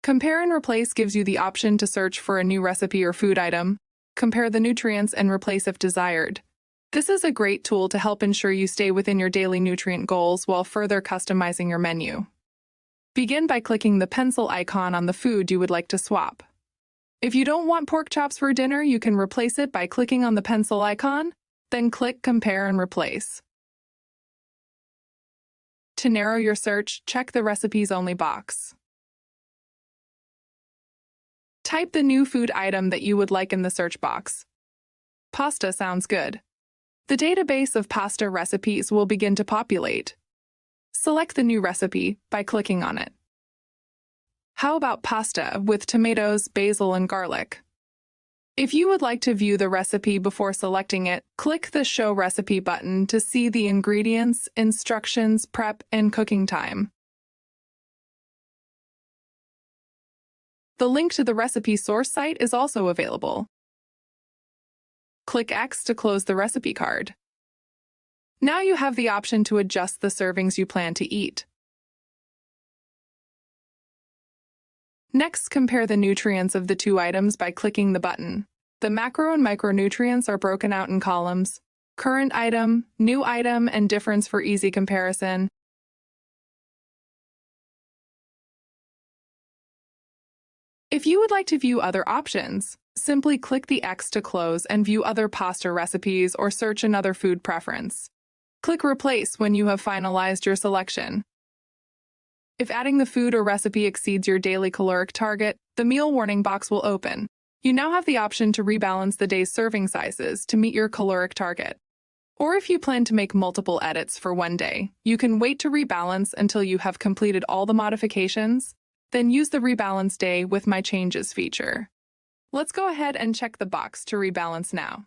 Compare and replace gives you the option to search for a new recipe or food item, compare the nutrients, and replace if desired. This is a great tool to help ensure you stay within your daily nutrient goals while further customizing your menu. Begin by clicking the pencil icon on the food you would like to swap. If you don't want pork chops for dinner, you can replace it by clicking on the pencil icon, then click Compare and Replace. To narrow your search, check the Recipes Only box. Type the new food item that you would like in the search box. Pasta sounds good. The database of pasta recipes will begin to populate. Select the new recipe by clicking on it. How about pasta with tomatoes, basil, and garlic? If you would like to view the recipe before selecting it, click the Show Recipe button to see the ingredients, instructions, prep, and cooking time. The link to the recipe source site is also available. Click X to close the recipe card. Now you have the option to adjust the servings you plan to eat. Next, compare the nutrients of the two items by clicking the button. The macro and micronutrients are broken out in columns: current item, new item, and difference for easy comparison. If you would like to view other options, simply click the X to close and view other pasta recipes or search another food preference. Click Replace when you have finalized your selection. If adding the food or recipe exceeds your daily caloric target, the meal warning box will open. You now have the option to rebalance the day's serving sizes to meet your caloric target. Or if you plan to make multiple edits for one day, you can wait to rebalance until you have completed all the modifications, then use the Rebalance Day with My Changes feature. Let's go ahead and check the box to rebalance now.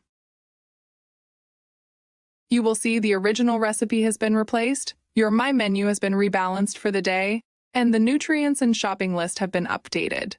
You will see the original recipe has been replaced, your My Menu has been rebalanced for the day, and the nutrients and shopping list have been updated.